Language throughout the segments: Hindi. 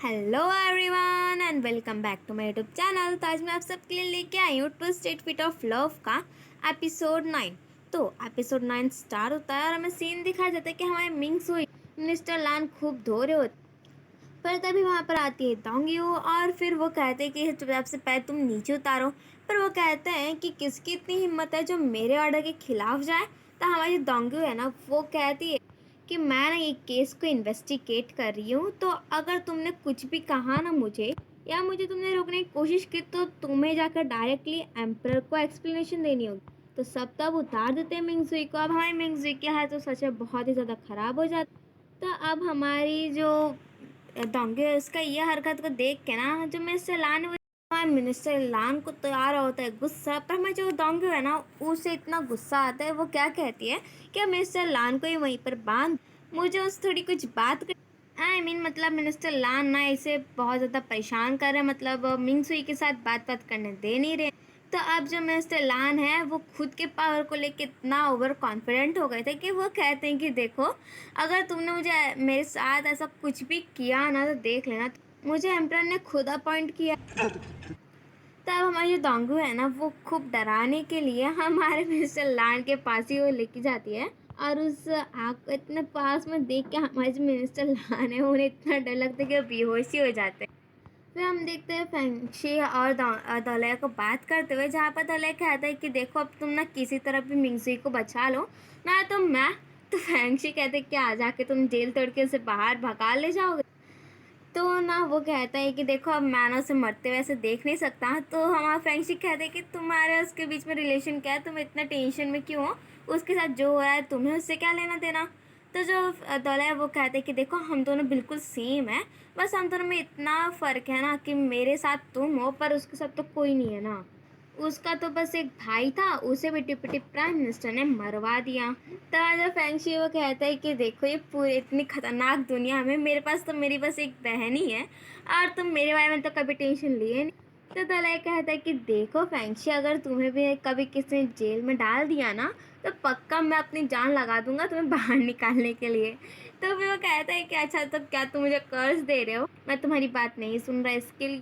Hello everyone and welcome back to my YouTube channel. तो आज मैं आप सबके लिए लेके आई हूँ ट्विस्ट 8 फीट ऑफ लव का एपिसोड 9। तो एपिसोड 9 स्टार्ट होता है और हमें सीन दिखाया जाता है कि हमारे मिंग सुई मिस्टर लान खूब धो रहे होते, पर तभी वहाँ पर आती है दोंगयू और फिर वो कहते हैं कि चुपचाप से पैर तुम नीचे उतारो। पर वो कहते हैं कि किसकी इतनी हिम्मत है जो मेरे ऑर्डर के खिलाफ जाए। तो हमारी दोंगयू है ना, वो कहती है कि मैं ना ये केस को इन्वेस्टिगेट कर रही हूँ, तो अगर तुमने कुछ भी कहा ना मुझे या मुझे तुमने रोकने की कोशिश की तो तुम्हें जाकर डायरेक्टली एम्परर को एक्सप्लेनेशन देनी होगी। तो सब तब उतार देते हैं मिंगजुई को। अब हमारी मिंगजुई क्या है तो सच में बहुत ही ज़्यादा ख़राब हो जाती। तो अब हमारी जो दोंगे उसका ये हरकत को देख के ना, जो मिस्टर लान मिनिस्टर लान को तो आ रहा होता है गुस्सा, पर हमारी जो दोंगे है ना उसे इतना गुस्सा आता है। वो क्या कहती है कि मिस्टर लान को ही वहीं पर बांध, मुझे उससे थोड़ी कुछ बात कर मतलब मिनिस्टर लान ना इसे बहुत ज़्यादा परेशान कर रहे हैं, मतलब मिंग सुई के साथ बात करने दे नहीं रहे। तो अब जो मिस्टर लान है वो खुद के पावर को लेके इतना ओवर कॉन्फिडेंट हो गए थे कि वो कहते हैं कि देखो, अगर तुमने मुझे मेरे साथ ऐसा कुछ भी किया ना तो देख लेना, मुझे एम्परर ने खुद अपॉइंट किया। तब हमारी जो दोंगू है ना वो खूब डराने के लिए हमारे मिस्टर लान के पास ही वो लेके जाती है और उस आग को इतने पास में देख के हमारे जो मिस्टर लान है उन्हें इतना डर लगता है कि वो बेहोशी हो जाते हैं। फिर हम देखते हैं फेंगशी और दौलया को बात करते हुए, जहाँ पर दौलया कहता है कि देखो अब तुम ना किसी तरह भी मिंगजुई को बचा लो ना, तो मैं तो फेंगशी कहते हैं कि आ जाके तुम जेल तोड़ के उसे बाहर भगा ले जाओगे। तो ना वो कहता है कि देखो अब मैं ना उसे मरते हुए ऐसे देख नहीं सकता। तो हमारा फ्रेंडशिप कहते हैं कि तुम्हारे उसके बीच में रिलेशन क्या है, तुम इतना टेंशन में क्यों हो, उसके साथ जो हो रहा है तुम्हें उससे क्या लेना देना। तो जो दौला है वो कहते हैं कि देखो हम दोनों बिल्कुल सेम है, बस हम दोनों में इतना फ़र्क है ना कि मेरे साथ तुम हो पर उसके साथ तो कोई नहीं है ना। उसका तो बस एक भाई था, उसे भी डिप्टी प्राइम मिनिस्टर ने मरवा दिया। तो आज फेंगशी वो कहता है कि देखो ये पूरी इतनी खतरनाक दुनिया में मेरे पास तो मेरी बस एक बहन ही है और तुम मेरे बारे में तो कभी टेंशन लिए नहीं। तो दलाई कहता है कि देखो फेंगशी, अगर तुम्हें भी कभी किसी ने जेल में डाल दिया ना तो पक्का मैं अपनी जान लगा दूंगा तुम्हें बाहर निकालने के लिए। तो फिर वो कहता है कि अच्छा तो क्या तुम मुझे कर्ज दे रहे हो, मैं तुम्हारी बात नहीं सुन रहा इसके लिए।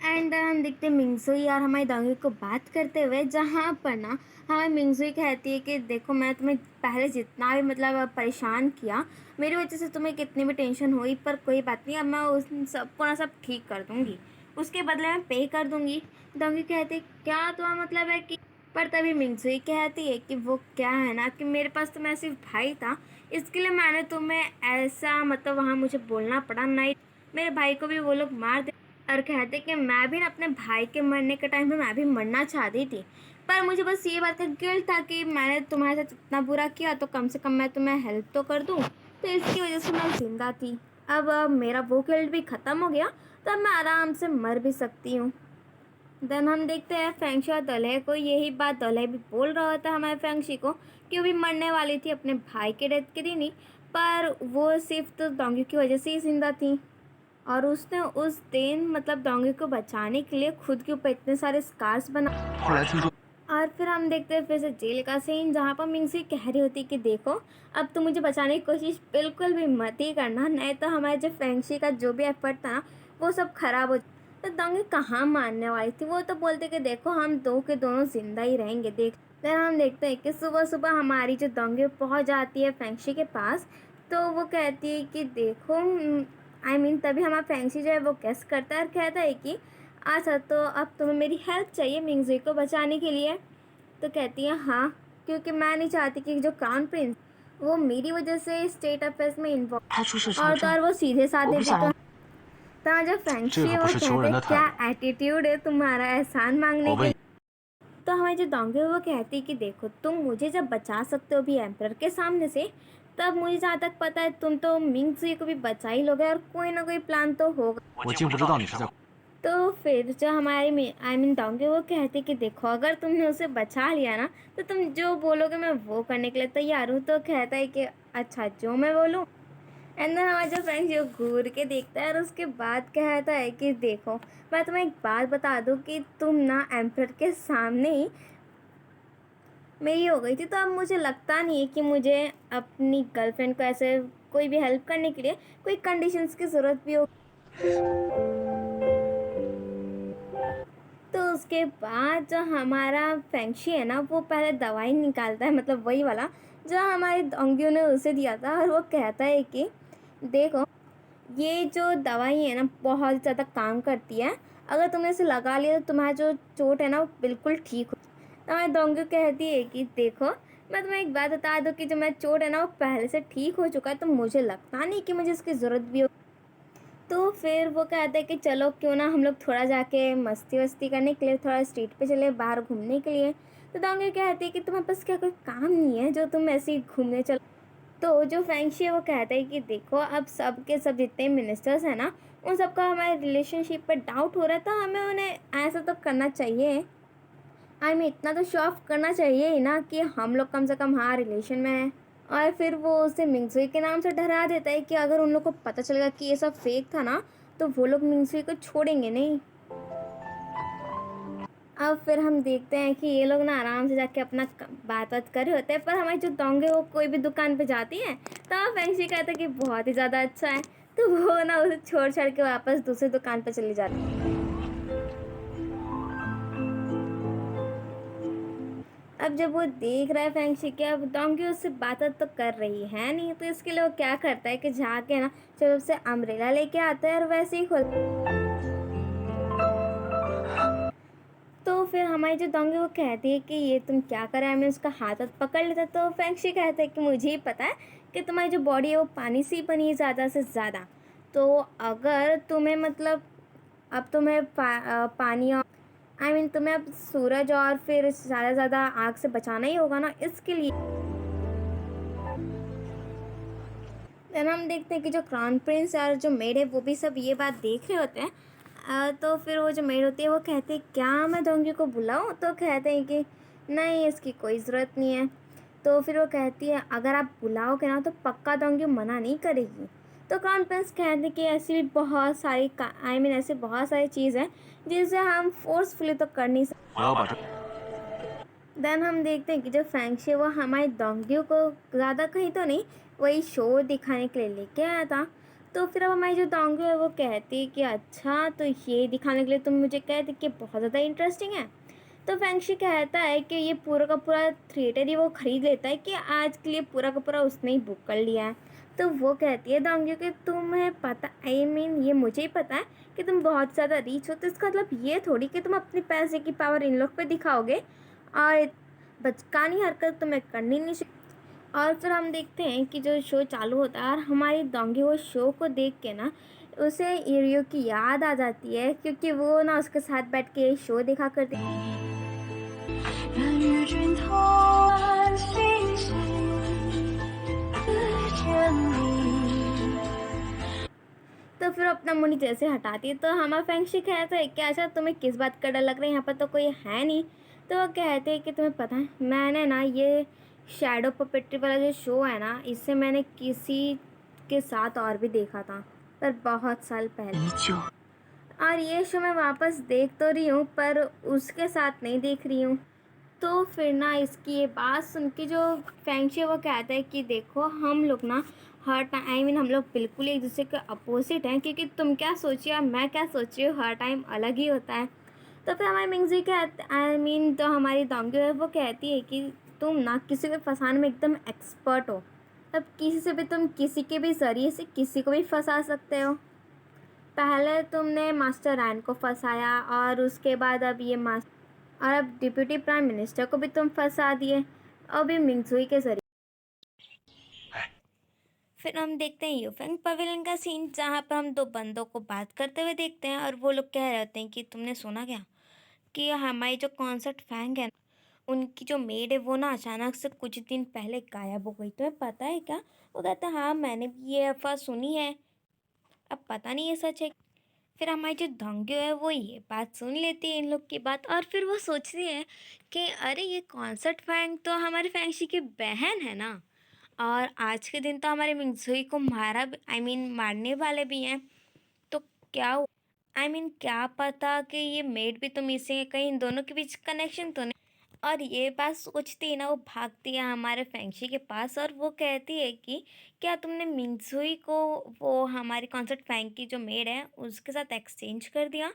एंड हम देखते हैं मिंगजुई और हमारी दोंगी को बात करते हुए, जहाँ पर ना हमारी मिंगजुई कहती है कि देखो मैं तुम्हें पहले जितना भी मतलब परेशान किया, मेरी वजह से तुम्हें कितनी भी टेंशन हुई, पर कोई बात नहीं, अब मैं उस सबको ना सब ठीक कर दूँगी, उसके बदले में पे कर दूँगी। दोंगी कहती है क्या तुम्हारा मतलब है कि, पर तभी मिंगजुई कहती है कि वो क्या है ना कि मेरे पास तो मैं सिर्फ भाई था, इसके लिए मैंने तुम्हें ऐसा मतलब वहाँ मुझे बोलना पड़ा, नहीं मेरे भाई को भी वो लोग मार दे। और कहते कि मैं भी ना अपने भाई के मरने के टाइम पे मैं भी मरना चाहती थी, पर मुझे बस ये बात का गिल्ट था कि मैंने तुम्हारे साथ इतना बुरा किया तो कम से कम मैं तुम्हें हेल्प तो कर दूँ, तो इसकी वजह से मैं जिंदा थी। अब मेरा वो गिल्ट भी ख़त्म हो गया, तो अब मैं आराम से मर भी सकती हूँ। देन हम देखते हैं फेंगशी और दौलह को, यही बात दौलह भी बोल रहा होता है हमारे फेंगशी को कि वो भी मरने वाली थी अपने भाई के डेथ के दिन ही, पर वो सिर्फ तो दोंगी की वजह से ही जिंदा थी। और उसने उस दिन मतलब डोंगी को बचाने के लिए खुद के ऊपर इतने सारे स्कार्स बना। और फिर हम देखते हैं फिर से जेल का सीन, जहाँ पर मिंगसी कह रही होती कि देखो अब तुम मुझे बचाने की कोशिश बिल्कुल भी मत ही करना, नहीं तो हमारे जो फेंगशी का जो भी एफर्ट था ना वो सब खराब हो। तो डोंगी कहाँ मानने वाली थी, वो तो बोलते कि देखो हम दो के दोनों जिंदा ही रहेंगे। देख फिर हम देखते हैं कि सुबह सुबह हमारी जो डोंगी पहुँच जाती है फेंगशी के पास। तो वो कहती है कि देखो तभी हमारा फैंसी जो है वो गेस करता है और कहता है कि अच्छा तो अब तुम्हें मेरी हेल्प चाहिए मिंगजुई को बचाने के लिए। तो कहती है हाँ, क्योंकि मैं नहीं चाहती कि जो क्राउन प्रिंस वो मेरी वजह से स्टेट अफेयर्स में इन्वॉल्व और तो और वो सीधे साधे भी तो जो फैंसी वो कहते हैं क्या एटीट्यूड है तुम्हारा एहसान मांगने के। तो हमारी जो दोंगे वो कहती है कि देखो तुम मुझे जब बचा सकते हो भी एम्परर के सामने से, तब मुझे जहाँ तक पता है तुम तो मिंगजुई को भी बचा ही लोगे और कोई ना कोई प्लान तो होगा। तो फिर जो हमारे दोंगे वो कहते कि देखो अगर तुमने उसे बचा लिया ना तो तुम जो बोलोगे मैं वो करने के लिए तैयार हूँ। तो कहता है कि अच्छा जो मैं बोलूँ। एंड देन हमारा जो फ्रेंड जो घूर के देखता है और उसके बाद कहता है कि देखो मैं तुम्हें एक बात बता दूँ कि तुम ना एम्परर के सामने ही मेरी हो गई थी, तो अब मुझे लगता नहीं है कि मुझे अपनी गर्लफ्रेंड को ऐसे कोई भी हेल्प करने के लिए कोई कंडीशंस की ज़रूरत भी हो। तो उसके बाद जो हमारा फेंगशी है ना, वो पहले दवाई निकालता है, मतलब वही वाला जो हमारे डोंगियों ने उसे दिया था, और वो कहता है कि देखो, ये जो दवाई है ना बहुत ज़्यादा काम करती है, अगर तुमने इसे लगा लिया तो तुम्हारा जो चोट है ना वो बिल्कुल ठीक हो। तो हमारी डोंगी कहती है कि देखो, मैं तुम्हें एक बात बता दूँ कि जो मेरा चोट है ना वो पहले से ठीक हो चुका है, तो मुझे लगता नहीं कि मुझे इसकी ज़रूरत भी हो। तो फिर वो कहते हैं कि चलो क्यों ना हम लोग थोड़ा जाके मस्ती वस्ती करने के लिए थोड़ा स्ट्रीट पे चले, बाहर घूमने के लिए। तो डोंगी कहती है कि तुम्हारे पास क्या कोई काम नहीं है जो तुम ऐसे ही घूमने चलो। तो जो फेंगशी है वो कहता है कि देखो, अब सब के सब जितने मिनिस्टर्स हैं ना, उन सबका हमारे रिलेशनशिप पर डाउट हो रहा है, तो हमें उन्हें ऐसा तो करना चाहिए, इतना तो शो ऑफ करना चाहिए ही ना कि हम लोग कम से कम हाँ रिलेशन में हैं। और फिर वो उसे मिंगजुई के नाम से डरा देता है कि अगर उन लोग को पता चलेगा कि ये सब फेक था ना, तो वो लोग मिंगजुई को छोड़ेंगे नहीं। अब फिर हम देखते हैं कि ये लोग ना आराम से जाके अपना बात बात कर रहे होते हैं, पर हमारी जो डोंगे वो कोई भी दुकान पे जाती है तो फेंगशी कहता है कि बहुत ही ज़्यादा अच्छा है, तो वो ना उसे छोड़ छाड़ के वापस दूसरी दुकान पे चली जाती है। अब जब वो देख रहा है फेंगशी कि अब डोंगी उससे बात तो कर रही है नहीं, तो इसके लिए वो क्या करता है कि जाके ना जब से अम्ब्रेला लेके आता है और वैसे ही खोल। तो फिर हमारी जो डोंगी वो कहती है कि ये तुम क्या कर रहा है, मैं उसका हाथ हाथ पकड़ लेता। तो फेंगशी कहता है कि मुझे ही पता है कि तुम्हारी जो बॉडी है वो पानी से ही बनी है ज़्यादा से ज़्यादा, तो अगर तुम्हें मतलब अब तुम्हें पानी और तुम्हें अब सूरज और फिर ज़्यादा ज़्यादा आग से बचाना ही होगा ना, इसके लिए देन हम देखते हैं कि जो क्राउन प्रिंस और जो मेड है वो भी सब ये बात देख रहे होते हैं। तो फिर वो जो मेड होती है वो कहती है क्या मैं डोंगी को बुलाऊं, तो कहते हैं कि नहीं, इसकी कोई ज़रूरत नहीं है। तो फिर वो कहती है अगर आप बुलाओगे ना तो पक्का डोंगी मना नहीं करेगी। तो क्राउन प्रिंस कहते हैं कि ऐसी भी बहुत सारी ऐसे बहुत सारी चीज़ है जिसे हम फोर्सफुली तो कर नहीं सकते। देन हम देखते हैं कि जो फेंगशी है वो हमारे डोंगियों को ज़्यादा कहीं तो नहीं, वही शो दिखाने के लिए लेके आया था। तो फिर अब हमारी जो डोंगी है वो कहती है कि अच्छा, तो ये दिखाने के लिए तुम मुझे कहते कि बहुत ज़्यादा इंटरेस्टिंग है। तो फेंगशी कहता है कि ये पूरा का पूरा थिएटर ही वो ख़रीद लेता है, कि आज के लिए पूरा का पूरा उसने ही बुक कर लिया है। तो वो कहती है डोंगी कि तुम्हें पता, ये मुझे ही पता है कि तुम बहुत ज़्यादा रीच हो, तो इसका मतलब ये थोड़ी कि तुम अपने पैसे की पावर इन लोग पे दिखाओगे और बचकानी हरकत तुम्हें करनी नहीं चाहिए। और फिर हम देखते हैं कि जो शो चालू होता है और हमारी डोंगी वो शो को देख के ना उसे इरियो की याद आ जाती है, क्योंकि वो ना उसके साथ बैठ के शो देखा करती। तो फिर अपना मुंडी जैसे हटाती है, तो हमारा फेंगशी कहता है कि अच्छा, तुम्हें किस बात का डर लग रहा है, यहाँ पर तो कोई है नहीं। तो वो कहते हैं कि तुम्हें पता है, मैंने ना ये शैडो पपेट्री वाला जो शो है ना, इसे मैंने किसी के साथ और भी देखा था, पर बहुत साल पहले। और ये शो मैं वापस देख तो रही हूँ, पर उसके साथ नहीं देख रही हूँ। तो फिर ना इसकी ये बात सुन के जो फेंगशी है वो कहता है कि देखो, हम लोग ना हर टाइम हम लोग बिल्कुल एक दूसरे के अपोजिट हैं, क्योंकि तुम क्या सोच रही हो मैं क्या सोच रही हूँ हर टाइम अलग ही होता है। तो फिर हमारी मिंगजी जो हमारी डोंगी है वो कहती है कि तुम ना किसी को फंसाने में एकदम एक्सपर्ट हो, तब किसी से भी तुम किसी के भी ज़रिए से किसी को भी फंसा सकते हो। पहले तुमने मास्टर रैन को फंसाया, और उसके बाद अब ये और अब डिप्यूटी प्राइम मिनिस्टर को भी तुम फंसा दिए, अभी मिंगजुई के जरिए। फिर हम देखते हैं यूफेंग पवेलियन का सीन, जहाँ पर हम दो बंदों को बात करते हुए देखते हैं, और वो लोग कह रहे होते हैं कि तुमने सुना क्या कि हमारी जो कॉन्सर्ट फैंग है, उनकी जो मेड है वो ना अचानक से कुछ दिन पहले गायब हो गई, तुम्हें पता है क्या। वो कहते हैं हाँ, मैंने भी ये अफवाह सुनी है, अब पता नहीं ये सच है। फिर हमारी जो डोंगी है वो ये बात सुन लेती है इन लोग की बात, और फिर वो सोचती है कि अरे, ये कॉन्सर्ट फैंग तो हमारे फैंगशी की बहन है ना, और आज के दिन तो हमारे मिंगजुई को मारा, मारने वाले भी हैं। तो क्या, क्या पता कि ये मेड भी तुम इसे कहीं इन दोनों के बीच कनेक्शन तो नहीं। और ये बात सोचती ही ना वो भागती है हमारे फेंगशी के पास और वो कहती है कि क्या तुमने मिंगजुई को वो हमारी कॉन्सर्ट फैंग की जो मेड है उसके साथ एक्सचेंज कर दिया।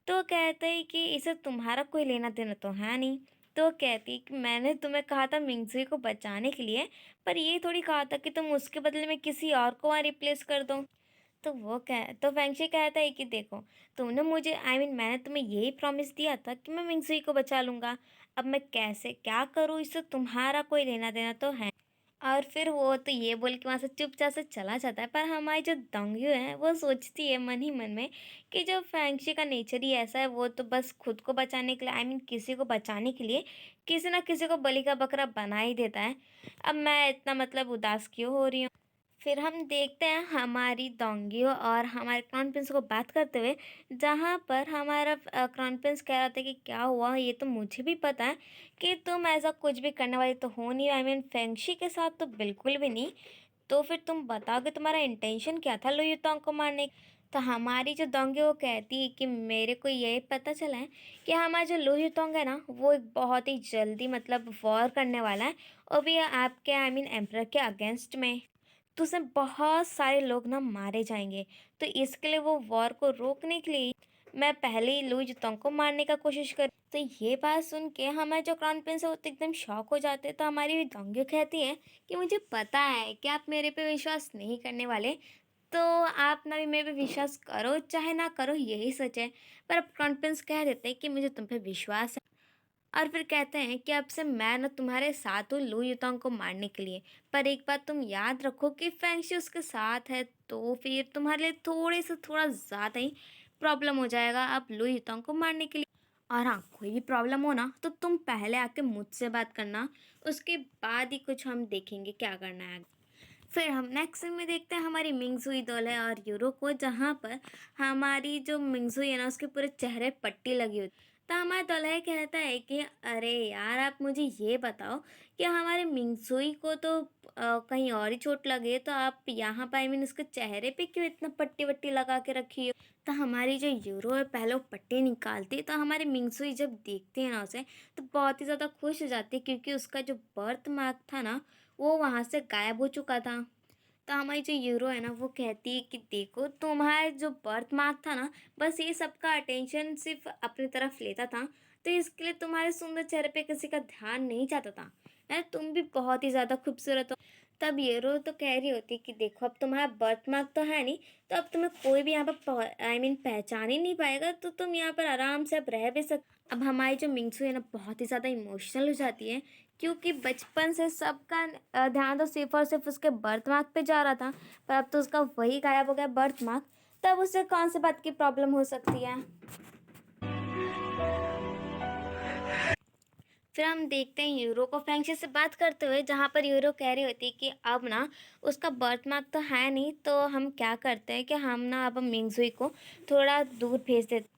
तो वो कहता है कि इसे तुम्हारा कोई लेना देना तो है नहीं। तो वो कहती है कि मैंने तुम्हें कहा था मिंगजुई को बचाने के लिए, पर ये थोड़ी कहा था कि तुम उसके बदले में किसी और को वहाँ रिप्लेस कर दो। तो फेंगशी कहता है कि देखो, तुमने मुझे मैंने तुम्हें यही प्रॉमिस दिया था कि मैं मिंगजुई को बचा लूँगा। अब मैं कैसे क्या करूँ इससे तुम्हारा कोई लेना-देना तो है। और फिर वो तो ये बोल के वहाँ से चुपचाप से चला जाता है, पर हमारी जो दोंग्यू है वो सोचती है मन ही मन में कि जो फेंगशी का नेचर ही ऐसा है, वो तो बस खुद को बचाने के लिए किसी को बचाने के लिए किसी ना किसी को बलि का बकरा बना ही देता है। अब मैं इतना मतलब उदास क्यों हो रही हूँ? फिर हम देखते हैं हमारी डोंगियो और हमारे क्राउन प्रिंस को बात करते हुए, जहाँ पर हमारा क्राउन प्रिंस कह रहा था कि क्या हुआ, ये तो मुझे भी पता है कि तुम ऐसा कुछ भी करने वाली तो हो नहीं, फेंगशी के साथ तो बिल्कुल भी नहीं। तो फिर तुम बताओ कि तुम्हारा इंटेंशन क्या था लुई युतोंग को मारने का? तो हमारी जो दोंगी वो कहती है कि मेरे को ये पता चला है कि हमारा जो लुई युतोंग है ना वो एक बहुत ही जल्दी मतलब वॉर करने वाला है, और भी आपके एम्परर के अगेंस्ट में। तो उसमें बहुत सारे लोग ना मारे जाएंगे। तो इसके लिए वो वॉर को रोकने के लिए मैं पहले ही लुई जुतोंग को मारने का कोशिश कर। तो ये बात सुन के हमारे जो क्राउन प्रिंस है वो तो एकदम शॉक हो जाते हैं। तो हमारी दोंगी कहती है कि मुझे पता है कि आप मेरे पे विश्वास नहीं करने वाले, तो आप ना भी मेरे पे विश्वास करो चाहे ना करो, यही सच है। पर अब क्राउन प्रिंस कह देते हैं कि मुझे तुम पे विश्वास है, और फिर कहते हैं कि अब से मैं ना तुम्हारे साथ हूँ लू युतांग को मारने के लिए। पर एक बात तुम याद रखो कि फेंगशी उसके साथ है, तो फिर तुम्हारे लिए थोड़ा ज़्यादा ही प्रॉब्लम हो जाएगा अब लू युतांग को मारने के लिए। और हाँ, कोई भी प्रॉब्लम हो ना तो तुम पहले आके मुझसे बात करना, उसके बाद ही कुछ हम देखेंगे क्या करना है। फिर हम नेक्स्ट सीन में देखते हैं हमारी मिंगजुई दोले और यूरो को, जहाँ पर हमारी जो मिंगजुई है ना उसके पूरे चेहरे पट्टी लगी हुई। तो हमारा दोलह कहता है कि अरे यार, आप मुझे ये बताओ कि हमारे मिंगजुई को तो कहीं और ही चोट लगे, तो आप यहाँ पर उसके चेहरे पे क्यों इतना पट्टी वट्टी लगा के रखी हो? तो हमारी जो यूरो है पहले वो पट्टी निकालती है, तो हमारी मिंगजुई जब देखती है ना उसे, तो बहुत ही ज़्यादा खुश हो जाती है क्योंकि उसका जो बर्थ मार्क था ना वो वहाँ से गायब हो चुका था। तो हमारी जो यूरो है ना वो कहती है कि देखो, तुम्हारा जो बर्थ मार्क था ना, बस ये सबका अटेंशन सिर्फ अपनी तरफ लेता था, तो इसके लिए तुम्हारे सुंदर चेहरे पे किसी का ध्यान नहीं जाता था। है, तुम भी बहुत ही ज़्यादा खूबसूरत हो। तब यूरो तो कह रही होती कि देखो, अब तुम्हारा बर्थ मार्क तो है नहीं, तो अब तुम्हें कोई भी यहाँ पर पहचान ही नहीं पाएगा, तो तुम यहाँ पर आराम से अब रह भी सक। अब हमारी जो मिंगसू है ना बहुत ही ज़्यादा इमोशनल हो जाती है, क्योंकि बचपन से सबका ध्यान तो सिर्फ और सिर्फ उसके बर्थ मार्क पे जा रहा था, पर अब तो उसका वही गायब हो गया बर्थ मार्क। तब उससे कौन सी बात की प्रॉब्लम हो सकती है? फिर हम देखते हैं यूरो को फेंगशी से बात करते हुए, जहाँ पर यूरो कह रही होती है कि अब ना उसका बर्थ मार्क तो है नहीं, तो हम क्या करते हैं कि हम ना अब मिंगजुई को थोड़ा दूर भेज देते।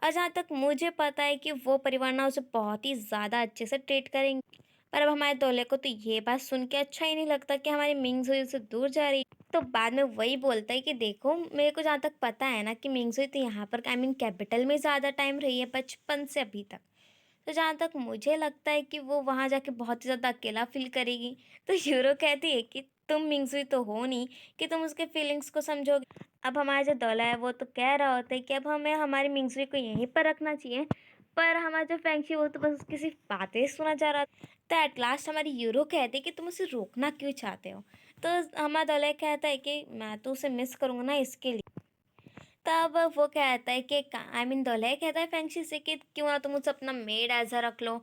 और जहाँ तक मुझे पता है कि वो परिवार ना उसे बहुत ही ज़्यादा अच्छे से ट्रीट करेंगे। पर अब हमारे दूल्हे को तो ये बात सुन के अच्छा ही नहीं लगता कि हमारी मिंगजुई उससे दूर जा रही है। तो बाद में वही बोलता है कि देखो, मेरे को जहाँ तक पता है ना कि मिंगजुई तो यहाँ पर कैपिटल में ज़्यादा टाइम रही है बचपन से अभी तक। तो जहाँ तक मुझे लगता है कि वो वहाँ जाके बहुत ही ज़्यादा अकेला फ़ील करेगी। तो यूरो कहती है कि तुम मिंगजुई तो हो नहीं कि तुम उसके फीलिंग्स को समझोगे। अब हमारा जो दौला है वो तो कह रहा होता है कि अब हमें हमारी मिंगजुई को यहीं पर रखना चाहिए, पर हमारा जो फेंगशी वो तो बस उसकी सिर्फ बातें ही सुना जा रहा था। तो एट लास्ट हमारी यूरो कहती है कि तुम उसे रोकना क्यों चाहते हो? तो हमारा दौला कहता है कि मैं तो उसे मिस करूँगा ना, इसके लिए। तब वो कहता है कि दुल्हे कहता है फेंगशी से कि क्यों ना तुम उसे अपना मेड ऐसा रख लो।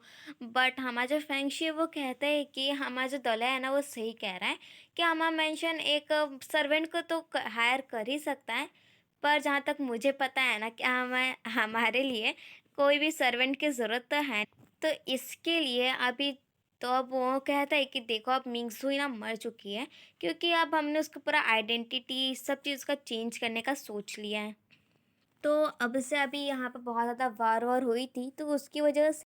बट हमारा जो फेंगशी है वो कहता है कि हमारा जो दूल्हा है ना वो सही कह रहा है कि हमारा मेंशन एक सर्वेंट को तो हायर कर ही सकता है, पर जहाँ तक मुझे पता है ना कि हमारे लिए कोई भी सर्वेंट की ज़रूरत तो है। तो इसके लिए अभी तो अब वो कहता है कि देखो, अब मिंगसुई ना मर चुकी है, क्योंकि अब हमने उसका पूरा आइडेंटिटी सब चीज़ का चेंज करने का सोच लिया है। तो अब से अभी यहाँ पे बहुत ज़्यादा वार-वार हुई थी, तो उसकी वजह से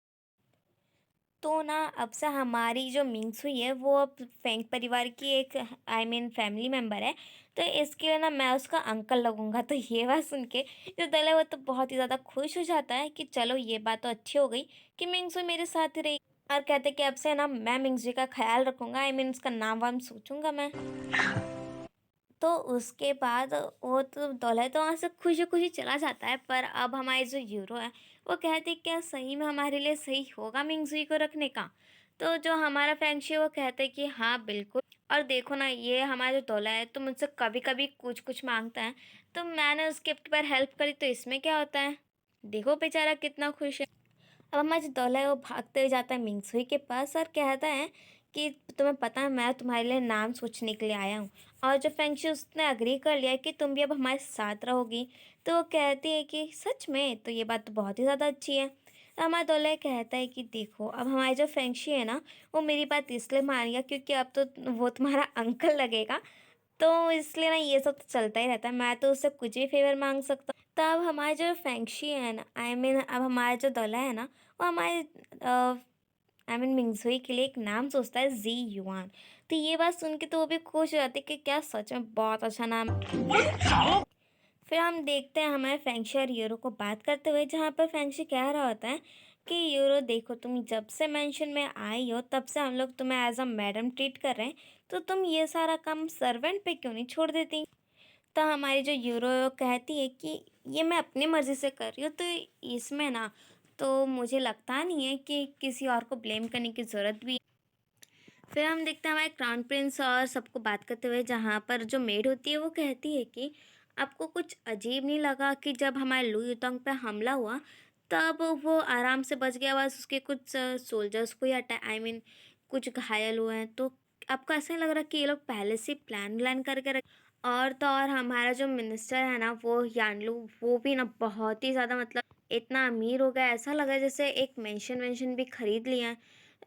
तो ना अब से हमारी जो मिंगसुई है वो अब फेंग परिवार की एक फैमिली मेंबर है। तो इसके लिए ना मैं उसका अंकल लगूंगा। तो ये बात सुन के जो दल है वो तो बहुत ही ज़्यादा खुश हो जाता है कि चलो, ये बात तो अच्छी हो गई कि मिंगसुई मेरे साथ ही रही। और कहते कि अब से ना मैं मिंगजी का ख्याल रखूंगा, आई मीन उसका नाम वाम सोचूंगा मैं। तो उसके बाद वो तो दूल्हा तो वहाँ से खुशी-खुशी चला जाता है, पर अब हमारी जो यूरो है, वो कहती क्या सही में हमारे लिए सही होगा मिंगज़ुई को रखने का? तो जो हमारा फेंगशी है वो कहते कि हाँ, बिल्कुल। और देखो ना ये हमारा जो दूल्हा है तो मुझसे कभी-कभी कुछ-कुछ माँगता है, तो मैंने उसकी अब की बार हेल्प करी तो इसमें क्या होता है? देखो बेचारा कितना खुश है। अब हमारा जो दूल्हा है वो भागते हुए जाता है मिंगजुई के पास और कहता है कि तुम्हें पता है मैं तुम्हारे लिए नाम सोचने के लिए आया हूँ। और जो फेंगशू उसने अग्री कर लिया कि तुम भी अब हमारे साथ रहोगी। तो वो कहती है कि सच में तो ये बात तो बहुत ही ज़्यादा अच्छी है। तो हमारा दूल्हा कहता है कि देखो अब हमारे जो फेंगशी है ना वो मेरी बात इसलिए मान गया क्योंकि अब तो वो तुम्हारा अंकल लगेगा। तो इसलिए ना ये सब तो चलता ही रहता है, मैं तो उससे कुछ भी फ़ेवर माँग सकता हूँ। तब हमारे जो फेंगशी है ना आई मीन अब हमारा जो दूल्हा है ना, वो हमारे आई मीन मिंगजुई के लिए एक नाम सोचता है ज़ी युआन। तो ये बात सुन के तो वो भी खुश हो जाती है कि क्या सच में बहुत अच्छा नाम है। फिर हम देखते हैं हमारे फेंगशी और यूरो को बात करते हुए जहाँ पर फेंगशी कह रहा होता है कि यूरो देखो तुम जब से मेंशन में आई हो तब से हम लोग तुम्हें एज अ मैडम ट्रीट कर रहे हैं, तो तुम ये सारा काम सर्वेंट पे क्यों नहीं छोड़ देती? तो हमारी जो यूरो कहती है कि ये मैं अपनी मर्ज़ी से कर रही हूँ, तो इसमें ना तो मुझे लगता नहीं है कि किसी और को ब्लेम करने की ज़रूरत भी है। फिर हम देखते हैं हमारे क्राउन प्रिंस और सबको बात करते हुए जहाँ पर जो मेड होती है वो कहती है कि आपको कुछ अजीब नहीं लगा कि जब हमारे लुई युतोंग पे हमला हुआ तब वो आराम से बच गया, बस उसके कुछ सोल्जर्स को ही अटैक आई मीन कुछ घायल हुए हैं, तो आपको ऐसा नहीं लग रहा कि ये लोग पहले से प्लान व्लान करके रख। और तो और हमारा जो मिनिस्टर है ना वो यानलू, वो भी ना बहुत ही ज़्यादा मतलब इतना अमीर हो गया, ऐसा लगा जैसे एक मेंशन वेंशन भी खरीद लिया है।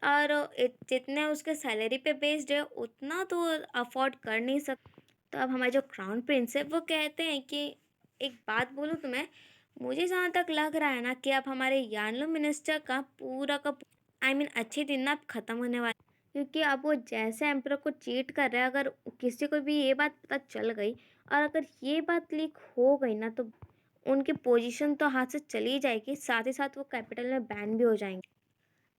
और जितने उसके सैलरी पे बेस्ड है उतना तो अफोर्ड कर नहीं सकता। तो अब हमारे जो क्राउन प्रिंस है वो कहते हैं कि एक बात बोलूँ तुम्हें, मुझे जहाँ तक लग रहा है ना कि अब हमारे यानलो मिनिस्टर का पूरा का आई मीन अच्छे दिन ना अब ख़त्म होने वाले, क्योंकि अब वो जैसे एम्पर को चीट कर रहे हैं, अगर किसी को भी ये बात पता चल गई और अगर ये बात लीक हो गई ना तो उनकी पोजीशन तो हाथ से चली जाएगी, साथ ही साथ वो कैपिटल में बैन भी हो जाएंगे।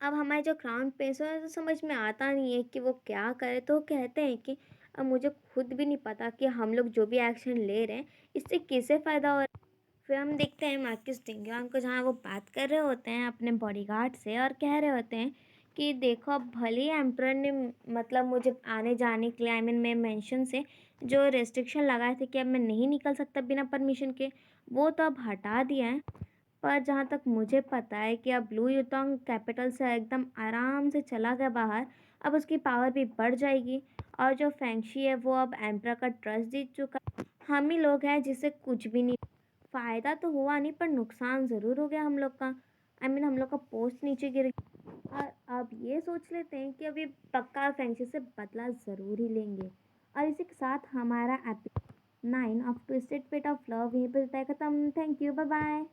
अब हमारे जो क्राउन प्रिंस है तो समझ में आता नहीं है कि वो क्या करे, तो कहते हैं कि अब मुझे खुद भी नहीं पता कि हम लोग जो भी एक्शन ले रहे हैं इससे किसे फ़ायदा हो रहा है। फिर हम देखते हैं मार्किस डिंगयान को जहाँ वो बात कर रहे होते हैं अपने बॉडीगार्ड से और कह रहे होते हैं कि देखो अब भले ही एम्प्रर ने मतलब मुझे आने जाने के लिए आई मीन मैं मेंशन से जो रेस्ट्रिक्शन लगाए थे कि अब मैं नहीं निकल सकता बिना परमिशन के, वो तो अब हटा दिया है। पर जहाँ तक मुझे पता है कि अब ब्लू यूतोंग कैपिटल से एकदम आराम से चला गया बाहर, अब उसकी पावर भी बढ़ जाएगी। और जो फेंगशी है वो अब एम्परर का ट्रस्ट जीत चुका। हम ही लोग हैं जिससे कुछ भी नहीं फ़ायदा तो हुआ नहीं पर नुकसान ज़रूर हो गया हम लोग का, आई मीन हम लोग का पोस्ट नीचे गिर गया। और अब ये सोच लेते हैं कि अभी पक्का फेंगशी से बदला ज़रूर ही लेंगे। और इसी के साथ हमारा episode 9 of twisted fate of love यहीं पर होता है ख़त्म। Thank you, bye bye.